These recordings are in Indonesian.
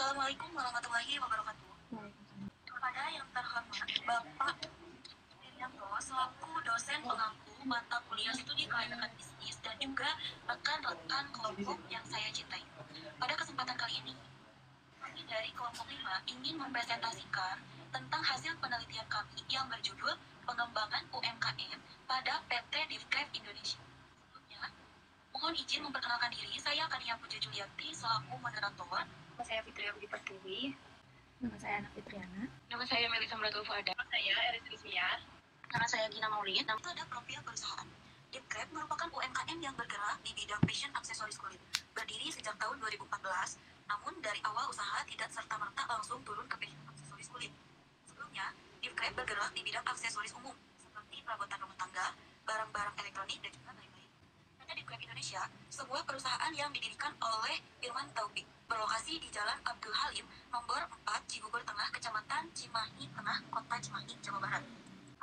Assalamualaikum warahmatullahi wabarakatuh. Kepada yang terhormat Bapak Irianto selaku dosen pengampu mata kuliah studi kelayakan bisnis dan juga rekan-rekan kelompok yang saya cintai. Pada kesempatan kali ini, kami dari kelompok 5 ingin mempresentasikan tentang hasil penelitian kami yang berjudul Pengembangan UMKM pada PT Divkref Indonesia. Sebelumnya, mohon izin memperkenalkan diri, saya Kania Puja Julianti selaku moderator. Nama saya Fitria Budi Pertiwi. Nama saya Anak Fitriana. Nama saya Melisa Muratul Fuada. Nama saya Eris Rizmia. Nama saya Gina Maulid. Itu ada profil perusahaan. Divkref merupakan UMKM yang bergerak di bidang fashion aksesoris kulit. Berdiri sejak tahun 2014, namun dari awal usaha tidak serta-merta langsung turun ke fashion aksesoris kulit. Sebelumnya, Divkref bergerak di bidang aksesoris umum, seperti perabotan rumah tangga, barang-barang elektronik, dan juga lain-lain. PT Divkref Indonesia, sebuah perusahaan yang didirikan oleh Firman Taufik, berlokasi di Jalan Abdul Halim, nomor 4, Cibubur Tengah, Kecamatan Cimahi Tengah, Kota Cimahi, Jawa Barat.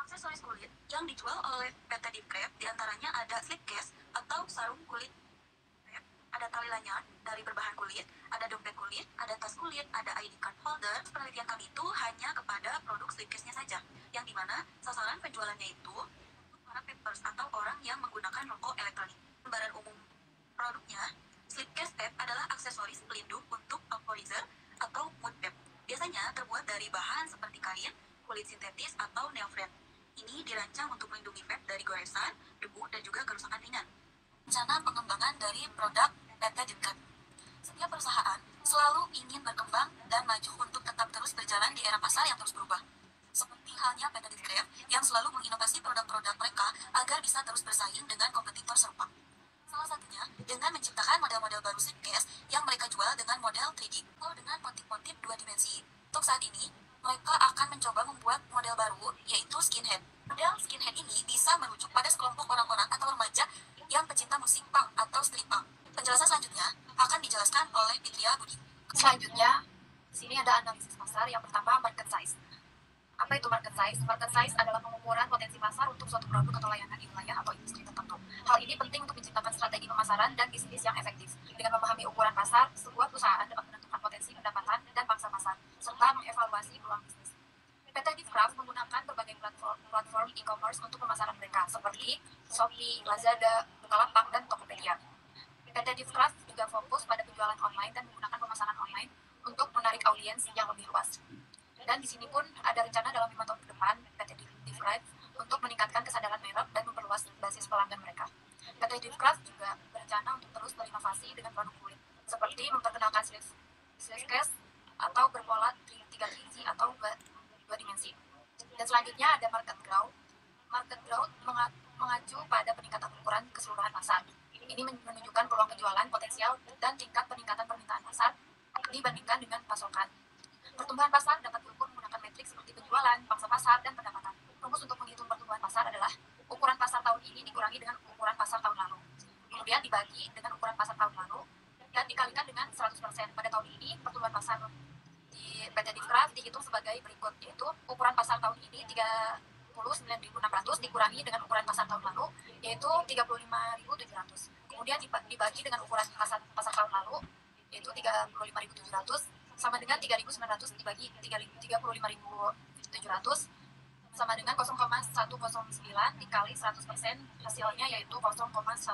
Aksesoris kulit yang dijual oleh PT Divkref diantaranya ada slipcase atau sarung kulit, ada tali lanyard dari berbahan kulit, ada dompet kulit, ada tas kulit, ada ID card holder. Penelitian kami itu hanya kepada produk slipcase-nya saja, yang dimana sasaran penjualannya itu untuk para papers atau orang yang menggunakan rokok elektronik. Gambaran umum produknya, slipcase pep adalah aksesoris pelindung untuk vaporizer atau mood pep. Biasanya terbuat dari bahan seperti kain, kulit sintetis, atau neopren. Ini dirancang untuk melindungi pep dari goresan, debu, dan juga kerusakan ringan. Rencana pengembangan dari produk PT Divkref. Setiap perusahaan selalu ingin berkembang dan maju untuk tetap terus berjalan di era pasar yang terus berubah. Seperti halnya PT Divkref yang selalu menginovasi produk-produk mereka agar bisa terus bersaing dengan kompetitor serupa. Salah satunya dengan menciptakan model-model baru slipcase yang mereka jual dengan model 3D atau dengan motif-motif 2 dimensi. Untuk saat ini, mereka akan mencoba membuat model baru, yaitu skinhead. Model skinhead ini bisa merujuk pada sekelompok orang-orang atau remaja yang pecinta musik punk atau street punk. Penjelasan selanjutnya akan dijelaskan oleh Fitria Budi. Selanjutnya, sini ada analisis pasar. Yang pertama, market size. Apa itu market size? Market size adalah pengukuran potensi pasar untuk suatu produk atau layanan di wilayah atau industri tertentu. Hal ini penting untuk menciptakan strategi pemasaran dan bisnis yang efektif. Dengan memahami ukuran pasar, sebuah perusahaan dapat menentukan potensi pendapatan dan pangsa pasar, serta mengevaluasi peluang bisnis. PT Divkref menggunakan berbagai platform e-commerce untuk pemasaran mereka, seperti Shopee, Lazada, Bukalapak, dan Tokopedia. PT Divkref juga fokus pada penjualan online dan menggunakan pemasaran online untuk menarik audiens yang lebih luas. Dan di sini pun ada rencana dalam 5 tahun ke depan PT Divkref untuk meningkatkan kesadaran merek dan memperluas basis pelanggan mereka. PT Divkref juga berencana untuk terus berinovasi dengan produk kulit, seperti memperkenalkan slipcase atau berpola 3D atau 2 dimensi. Dan selanjutnya ada market growth. Market growth mengacu pada peningkatan ukuran keseluruhan pasar. Ini menunjukkan peluang penjualan potensial dan tingkat peningkatan permintaan pasar dibandingkan dengan pasokan. Pertumbuhan pasar dapat diukur menggunakan metrik seperti penjualan, pangsa pasar, dan pendapatan. Rumus untuk menghitung pertumbuhan pasar adalah ukuran pasar tahun ini dikurangi dengan ukuran pasar tahun lalu. Kemudian dibagi dengan ukuran pasar tahun lalu dan dikalikan dengan 100%. Pada tahun ini, pertumbuhan pasar di PT Divkref dihitung sebagai berikut, yaitu ukuran pasar tahun ini 39.600 dikurangi dengan ukuran pasar tahun lalu, yaitu 35.700. Kemudian dibagi dengan ukuran pasar tahun lalu, yaitu 35.700, sama dengan 3.900 dibagi 35.700 sama dengan 0,109 dikali 100%, hasilnya yaitu 0,109%.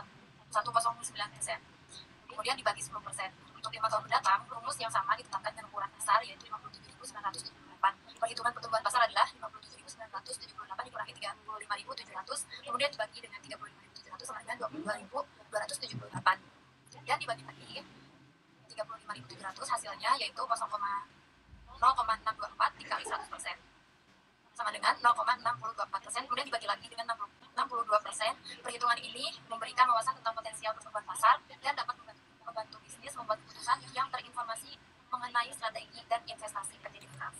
Kemudian dibagi 10%. Untuk 5 tahun mendatang, rumus yang sama ditetapkan dengan ukuran besar, yaitu 57.978. Perhitungan pertumbuhan pasar adalah 57.978 dikurangi 35.700, kemudian dibagi dengan 35.700 sama dengan 22.278. Dan dibagi lagi 35.700, hasilnya yaitu 0,624 dikali 100%. Sama dengan 0,624%, kemudian dibagi lagi dengan 62%. Perhitungan ini memberikan wawasan tentang potensial pertumbuhan pasar dan dapat membantu bisnis membuat keputusan yang terinformasi mengenai strategi dan investasi PT Divkref.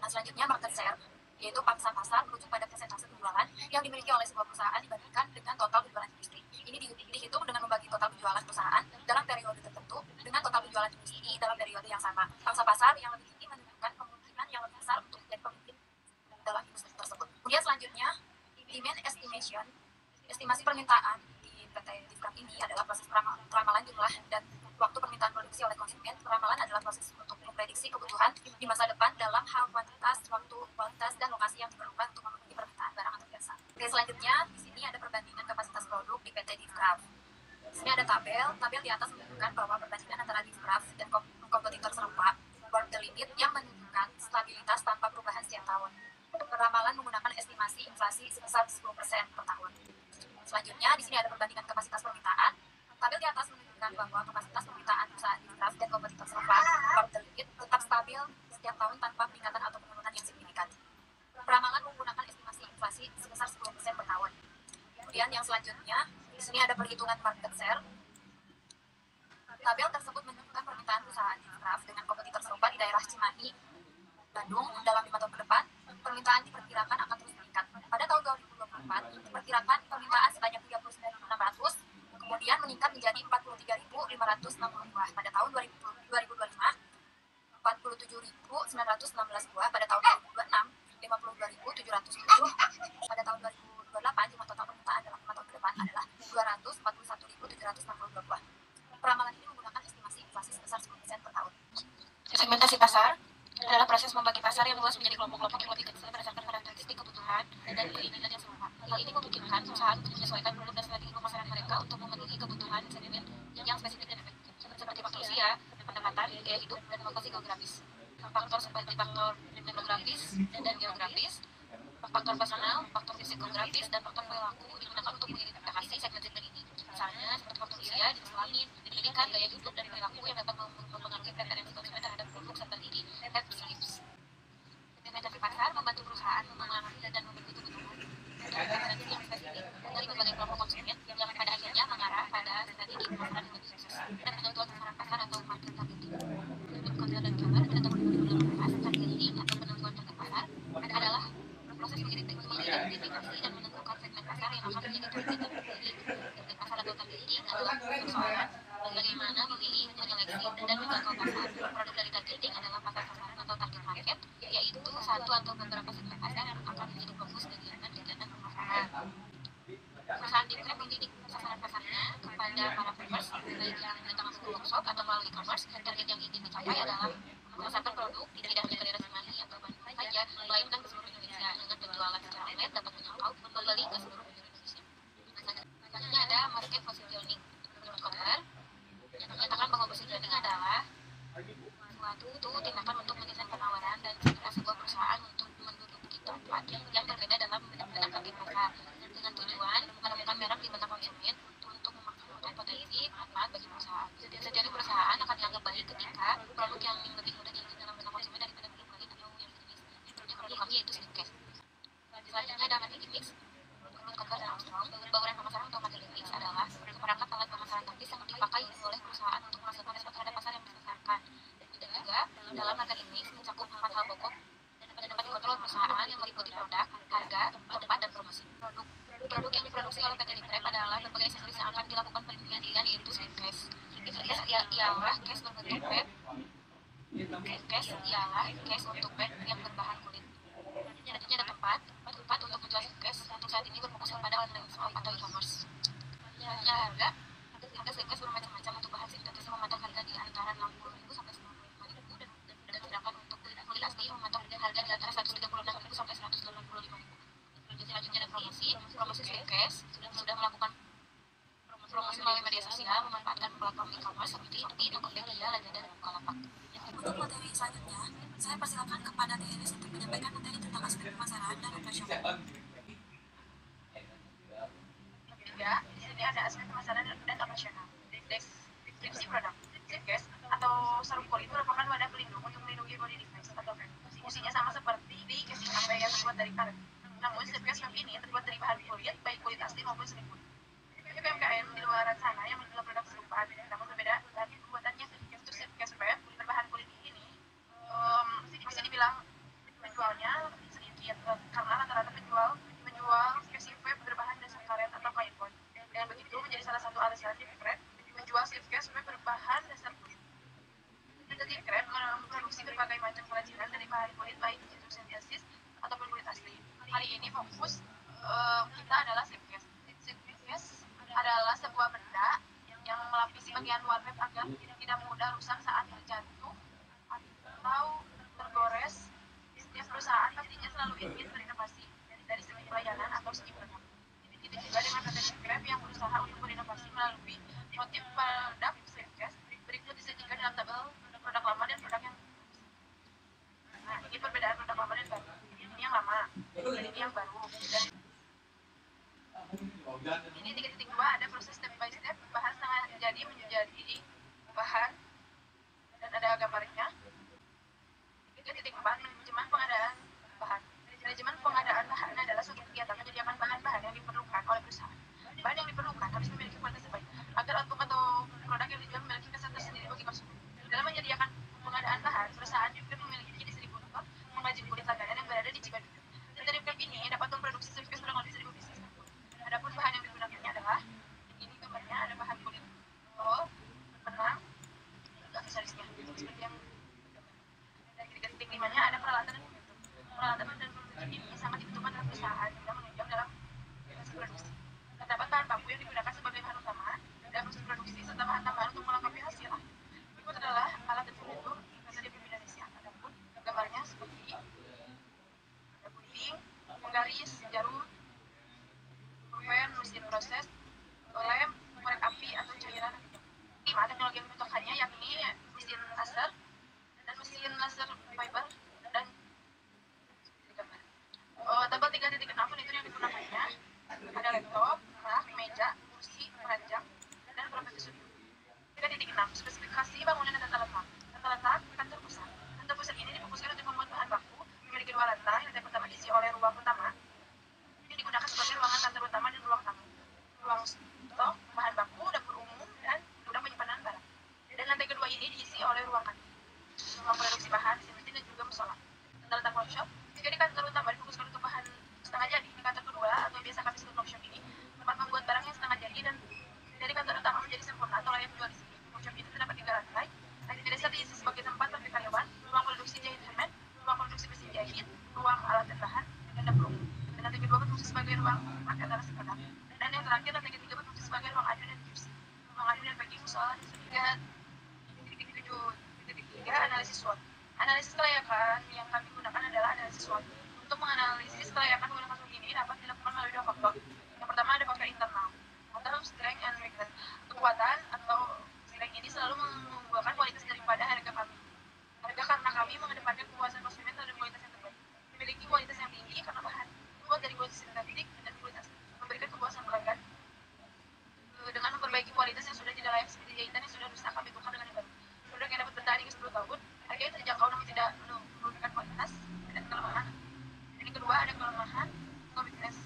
Nah, selanjutnya market share, yaitu pangsa pasar merujuk pada persentase penjualan yang dimiliki oleh sebuah perusahaan dibandingkan dengan total penjualan industri. Ini dihitung dengan membagi total penjualan perusahaan dalam periode tertentu dengan total penjualan industri dalam periode yang sama. Pangsa pasar yang lebih tinggi menunjukkan kemungkinan yang lebih besar untuk menjadi pemimpin dalam industri tersebut. Kemudian selanjutnya, demand estimation. Estimasi permintaan di PT Divkref ini adalah proses peramalan jumlah dan waktu permintaan produksi oleh konsumen. Peramalan adalah proses untuk Tabel di atas menunjukkan bahwa perbandingan antara Discraft dan kompetitor serupa Warp the Limit yang menunjukkan stabilitas tanpa perubahan setiap tahun. Ramalan menggunakan estimasi inflasi sebesar 10% per tahun. Selanjutnya, di sini ada perbandingan kapasitas permintaan. Tabel di atas menunjukkan bahwa kapasitas permintaan perusahaan Discraft dan kompetitor serupa Warp the Limit tetap stabil setiap tahun tanpa peningkatan atau penurunan yang signifikan. Peramalan menggunakan estimasi inflasi sebesar 10% per tahun. Kemudian yang selanjutnya, di sini ada perhitungan market share. Tabel tersebut menunjukkan permintaan perusahaan Discraft dengan kompetitor serupa di daerah Cimahi, Bandung dalam 5 tahun ke depan. Permintaan diperkirakan akan terus meningkat. Pada tahun 2024, diperkirakan permintaan sebanyak 39.600, kemudian meningkat menjadi 43.560 buah pada tahun 2025, 47.916 buah pada tahun 2026, 52.707 pada tahun 2028. Jumlah total permintaan dalam 5 tahun ke depan adalah 241.762 buah. Peramalan ini menggunakan estimasi inflasi sebesar 10% per tahun. Segmentasi pasar adalah proses membagi pasar yang luas menjadi kelompok-kelompok yang lebih kecil berdasarkan karakteristik kebutuhan dan keinginan yang serupa. Hal ini memungkinkan perusahaan untuk menyesuaikan produk dan strategi pemasaran mereka untuk memenuhi kebutuhan segmen yang spesifik dan efektif, seperti faktor usia, pendapatan, gaya hidup, dan lokasi geografis. Faktor seperti faktor demografis dan geografis, faktor personal, faktor fisikografis, dan faktor perilaku digunakan untuk mengidentifikasi segmen-segmen ini. Misalnya, seperti faktor usia, jenis kelamin, pendidikan, gaya hidup, dan perilaku yang dapat mempengaruhi preferensi konsumen terhadap produk seperti di Head Slips. Segmentasi pasar membantu perusahaan mengenali dan membagi kebutuhan dan preferensi yang spesifik dari berbagai kelompok konsumen yang pada akhirnya mengarah pada strategi pemasaran yang lebih sukses dan penentuan sasaran pasar atau market targeting. Untuk konten dan gambar kita dapat menggunakan targeting atau penentuan target pasar adalah proses mengidentifikasi dan menentukan segmen pasar yang akan menjadi target dan memilih target pasar atau targeting adalah persoalan bagaimana memilih, menyeleksi, dan menjangkau pasar. Produk dari targeting adalah pasar sasaran atau target market, yaitu satu atau beberapa segmen pasar yang akan menjadi fokus kegiatan pemasaran. Perusahaan Discraft mendidik sasaran pasarnya kepada para members, baik yang datang langsung ke workshop atau melalui e-commerce. Target yang ingin dicapai adalah memasarkan produk tidak hanya ke daerah Cimahi atau Bandung saja, melainkan ke seluruh Indonesia. Dengan penjualan secara online dapat menjangkau pembeli ke seluruh Indonesia. Selanjutnya ada market positioning. Menurut Kotler, yang menyatakan bahwa positioning adalah suatu tindakan untuk mendesain penawaran dan citra sebuah perusahaan untuk menduduki tempat yang berbeda dalam menanggapi pasar dengan tujuan menemukan merek di mata konsumen untuk memaksimalkan potensi manfaat bagi perusahaan. Sejati perusahaan akan dianggap baik ketika produk yang lebih mudah diingat dalam mata konsumen daripada produk lain atau yang jenis. Seperti produk kami yaitu Slimcase. Selanjutnya ada marketing mix. Menurut Kotler dan Armstrong, bauran pemasaran atau marketing mix adalah seperangkat alat pemasaran taktis yang dipakai oleh perusahaan untuk menghasilkan respon terhadap pasar yang disasarkan. Dan juga dalam marketing mix mencakup 4 hal pokok dan dapat dikontrol perusahaan yang meliputi produk, harga, tempat, dan promosi. Produk yang diproduksi oleh PT Discraft adalah berbagai aksesoris yang akan dilakukan penelitian yaitu Slimcase. Slimcase ialah case berbentuk web. Case ialah case untuk bag yang berbahan kulit. Selanjutnya ada tempat untuk menjual Slimcase untuk saat ini berfokus pada online shop atau e-commerce. Selanjutnya harga Slimcase bermacam-macam. Untuk bahan sintetis mematok harga di antara 60.000 sampai 95.000 dan sedangkan untuk kulit asli mematok harga di antara 136.000 sampai 185.000. Selanjutnya ada promosi Slimcase sudah melakukan promosi melalui media sosial memanfaatkan platform e-commerce seperti Shopee, Tokopedia, Lazada, dan Bukalapak. Untuk materi selanjutnya, saya persilakan kepada Deris untuk menyampaikan materi tentang aspek pemasaran dan operasional. Ketiga, di sini ada aspek pemasaran dan operasional. Deskripsi produk. Slimcase atau sarung kulit merupakan wadah pelindung untuk melindungi body device atau vape. Fungsinya sama seperti casing HP yang terbuat dari karet. Namun Slimcase vape ini terbuat dari bahan kulit, baik kulit asli maupun semi kulit. UMKM di luar sana yang menjual produk serupa, namun berbeda dari pembuatannya. Yaitu Slimcase vape berbahan kulit ini bisa dibilang penjualnya sedikit karena rata-rata menjual casing vape berbahan dasar karet atau kain koi. Dengan begitu menjadi salah satu alasan Discraft menjual Slimcase vape berbahan dasar kulit. Discraft memproduksi berbagai macam kerajinan dari bahan kulit baik itu sintesis ataupun kulit asli. Hari ini fokus kita adalah Slimcase. Slimcase adalah sebuah benda yang melapisi bagian luar vape agar tidak mudah rusak saat terjatuh atau tergores. Setiap perusahaan pastinya selalu ingin berinovasi dari segi pelayanan atau segi produk. Begitu juga dengan PT Discraft yang berusaha untuk berinovasi melalui motif menjadi bahan dan ada gambarnya. 3.4 manajemen pengadaan bahan. Manajemen pengadaan bahan adalah suatu kegiatan menyediakan bahan-bahan yang diperlukan oleh perusahaan. Bahan yang diperlukan harus memiliki kualitas terbaik agar output atau produk yang dijual memiliki kesan tersendiri bagi konsumen. Dalam menyediakan pengadaan bahan, perusahaan Deep Grab memiliki distributor pengrajin kulit langganan yang berada di Cibaduyut. Dan dari Grab ini dapat memproduksi service kurang lebih 1.000 bisnis. Adapun bahan yang digunakannya adalah ini gambarnya, ada bahan kulit roll, benang, dan aksesorisnya seperti yang dan 3.5-nya ada peralatan dan momentum. Peralatan dan momentum ini sangat dibutuhkan oleh perusahaan yang menunjang dalam proses produksi. Terdapat bahan baku yang digunakan sebagai bahan utama dalam proses produksi serta bahan tambahan untuk melengkapi hasil. Berikut adalah alat dan momentum yang ada di Indonesia. Adapun gambarnya seperti ada gunting, penggaris, jarum, pulpen, mesin proses, lem, korek api atau cairan. 5. Teknologi yang dibutuhkannya yakni mesin laser dan mesin laser fiber dan tabel 3.6 furnitur yang digunakannya ada laptop, rak, meja, kursi, ranjang, dan properti studio. 3.6 Spesifikasi bangunan dan tata letak. Tata letak kantor pusat. Kantor pusat ini difokuskan untuk membuat bahan baku, memiliki 2 lantai. Lantai pertama diisi oleh ruang utama yang digunakan sebagai ruangan kantor utama dan ruang tamu, ruang stok bahan baku, dapur umum, dan gudang penyimpanan barang. Dan lantai kedua ini diisi oleh ruang kantin, ruang produksi bahan, mesin dan juga musola. Tata letak workshop. Jika di kantor utama difokuskan untuk bahan setengah jadi, di kantor kedua atau biasa kami sebut workshop ini tempat membuat barang yang setengah jadi dan dari kantor utama menjadi sempurna atau layak jual di sini. Workshop itu terdapat 3 lantai. Lantai dasar diisi sebagai tempat bagi karyawan, ruang produksi jahit handmade, ruang produksi mesin jahit, ruang alat dan bahan, dan dapur umum. Dan lantai kedua berfungsi sebagai ruang pakai atas sekadar. Dan yang terakhir lantai ketiga berfungsi sebagai ruang adu dan QC, ruang adu dan packing musola. 3. Analisis SWOT. Analisis kelayakan yang kami gunakan adalah analisis SWOT. Untuk menganalisis kelayakan menggunakan tool ini dapat dilakukan melalui 2 faktor. Yang pertama ada faktor internal atau strength and weakness. Kekuatan atau strength ini selalu mengunggulkan kualitas daripada harga kami. Harga karena kami mengedepankan kepuasan konsumen terhadap kualitas yang terbaik. Memiliki kualitas yang tinggi karena bahan terbuat dari kualitas sintetik dan kualitas memberikan kepuasan pelanggan. Dengan memperbaiki kualitas yang sudah tidak layak seperti jahitan yang sudah rusak, kami tukar dengan yang baru. Produk yang dapat bertahan hingga 10 tahun, harganya terjangkau namun tidak menurunkan kualitas dan kelemahan. Yang kedua ada kelemahan atau weakness.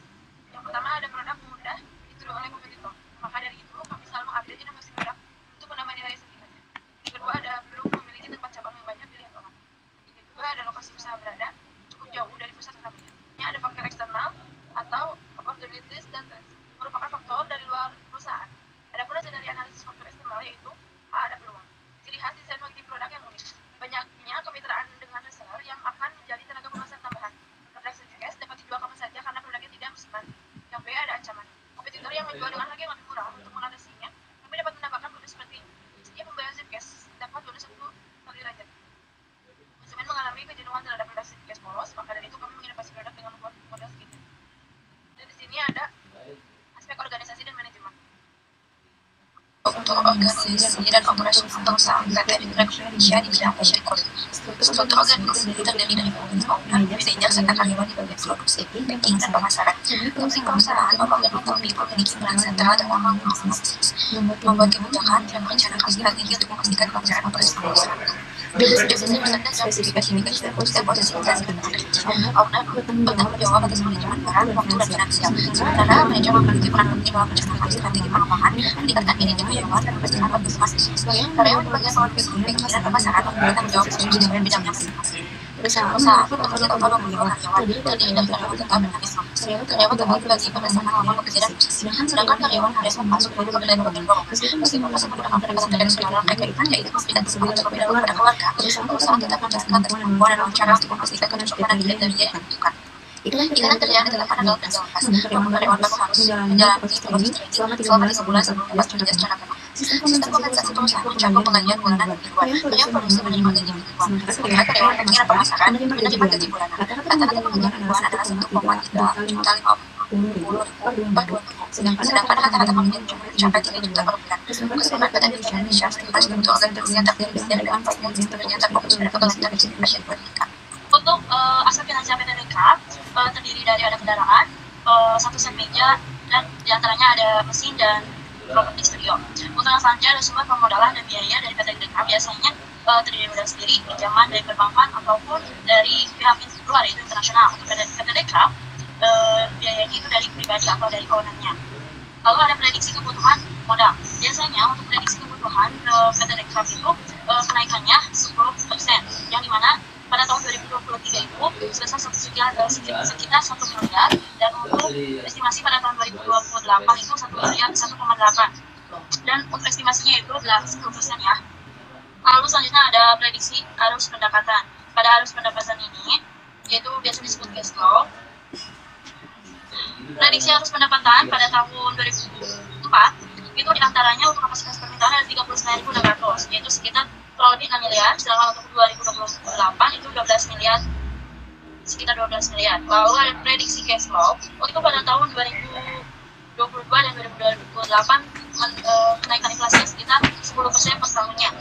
Yang pertama ada produk mudah ditiru oleh kompetitor. Maka dari itu kami selalu mengupdate inovasi produk untuk menambah nilai setidaknya. Yang kedua ada belum memiliki tempat cabang yang banyak dilihat orang. Yang kedua ada lokasi usaha berada cukup jauh dari pusat keramaian. Yang ada faktor eksternal atau opportunities dan trends, merupakan faktor dari luar perusahaan. Adapun hasil dari analisis faktor eksternal yaitu ada peluang. Ciri khas desain bagi produk yang unik. Banyaknya kemitraan dengan reseller yang akan menjadi tenaga pemasaran tambahan. Produk Certigas dapat dijual kapan saja karena produknya tidak musiman. Yang B ada ancaman. Kompetitor yang menjual dengan harga yang lebih murah untuk mengatasinya, kami dapat menambahkan produk seperti setiap pembayaran Certigas dapat bonus 1 kali derajat. Konsumen mengalami kejenuhan terhadap produk Certigas polos, maka dari itu kami menginovasi produk dengan membuat model segini. Dan di sini ada aspek organisasi dan manajemen. Untuk organisasi dan operasi perusahaan PT Grab Indonesia di bidang fashion kulit. Struktur organisasi terdiri dari pemimpin owner, manajer, serta karyawan di bagian produksi, packing, dan pemasaran. Fungsi perusahaan memiliki peran sentral dalam membuat kebijakan dan merencanakan strategi untuk memastikan kelancaran operasi perusahaan. Jobdesk beserta spesifikasi setiap posisi owner bertanggung jawab atas manajemen barang, waktu, dan finansial. Sementara manajer memiliki peran penting dalam perencanaan strategi pengembangan, meningkatkan kinerja karyawan, dan memastikan optimasi. Karyawan di bagian produksi, packing, dan pemasaran bertanggung jawab atas manajemen bidangnya masing-masing. Perusahaan bekerja tanpa memiliki karyawan, terdiri dari karyawan tetap dan asing. Karyawan tetap dibagi berdasarkan kemampuan bekerja dan visi, sedangkan karyawan harus masuk dari berbagai golongan. Meskipun masih menggunakan pendekatan tradisional berkaitan yaitu memberikan kesempatan berbeda kepada keluarga, perusahaan tetap menjelaskan kemampuan dan cara untuk memastikan kecukupan dan kinerja yang dibutuhkan. Itulah yang terjadi dalam adalah penjelasan khas. Karyawan baru harus menjalani proses selama 3 bulan sebelum dapat bekerja secara penuh. Sistem kompensasi perusahaan mencakup penggajian bulanan dan mingguan. Yang produksi menerima gaji mingguan. Sementara karyawan packing dan pemasaran menerima gaji bulanan. Rata-rata penggajian mingguan adalah 1,3 juta 50 per 2 minggu. Sedangkan rata-rata penggajian mencapai 3 juta per bulan. Keseluruhan PT Indonesia seperti bentuk organisasi yang terdiri dari penggajian yang terfokus pada keberlanjutan fashion kulit. Untuk aspek finansial PT Grab terdiri dari ada kendaraan, 1 set meja, dan diantaranya ada mesin dan properti studio. Untuk yang selanjutnya ada sumber permodalan dan biaya dari PT Dekrab, biasanya terdiri dari modal sendiri, pinjaman dari perbankan ataupun dari pihak luar yaitu internasional. Untuk PT Dekrab, biayanya itu dari pribadi atau dari ownernya. Lalu ada prediksi kebutuhan modal. Biasanya untuk prediksi kebutuhan PT Dekrab itu kenaikannya 10%, yang dimana pada tahun 2023 itu sebesar sekitar 1 miliar, dan untuk estimasi pada tahun 2028 itu 1 miliar 1,8, dan untuk estimasinya itu adalah 10% ya. Lalu selanjutnya ada prediksi arus pendapatan. Pada arus pendapatan ini, yaitu biasa disebut cash flow. Prediksi arus pendapatan pada tahun 2004 itu diantaranya untuk kapasitas permintaan ada 39.600, yaitu sekitar kurang lebih 6 miliar, sedangkan untuk 2028 itu 12 miliar, sekitar 12 miliar. Lalu ada prediksi cash flow untuk pada tahun 2022 dan 2028 kenaikan inflasinya sekitar 10% per tahunnya,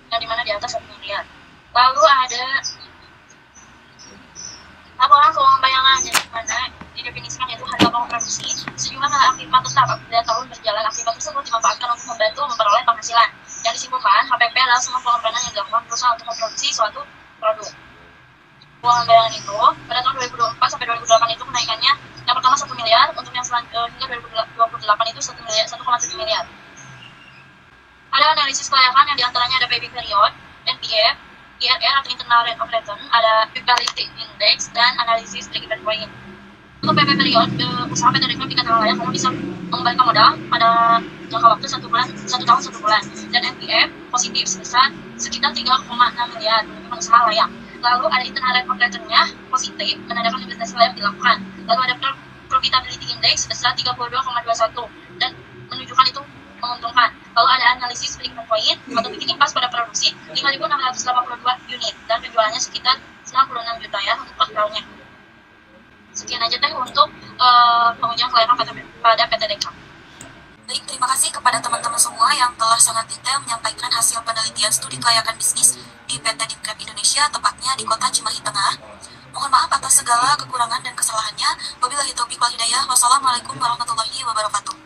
yang dimana di atas 1 miliar. Lalu ada laporan keuangan bayangan, yang dimana didefinisikan yaitu harga pokok produksi sejumlah hal aktifan tetap pada tahun berjalan. Aktifan tersebut dimanfaatkan untuk membantu memperoleh penghasilan. Yang disimpulkan HPP adalah semua pengorbanan yang dilakukan perusahaan untuk memproduksi suatu produk. Keuangan bayangan itu pada tahun 2024 sampai 2028 itu kenaikannya yang pertama 1 miliar, untuk yang hingga 2028 itu 1,7 miliar. Ada analisis kelayakan yang diantaranya ada payback period, NPF, IRR atau internal rate of return, ada Vitality Index, dan analisis break-even point. Untuk payback period, usaha PT Dekrab dikatakan layak karena bisa mengembalikan modal pada jangka waktu 1 tahun 1 bulan, dan NPF positif sebesar sekitar 3,6 miliar, menunjukkan usaha layak. Lalu ada internal rate of return-nya positif, menandakan investasi layak dilakukan. Lalu ada profitability index sebesar 32,21 dan menunjukkan itu menguntungkan. Lalu ada analisis break-even point atau bikin impas pada produksi 5.682 unit dan penjualannya sekitar 96 juta ya untuk per tahunnya. Sekian aja teh untuk pengujian kelayakan pada PT Dekrab. Baik, terima kasih kepada teman-teman semua yang telah sangat detail menyampaikan hasil penelitian studi kelayakan bisnis di PT Dekrab Indonesia, tepatnya di Kota Cimahi Tengah. Mohon maaf atas segala kekurangan dan kesalahannya. Wabillahi taufiq wal hidayah. Wassalamualaikum warahmatullahi wabarakatuh.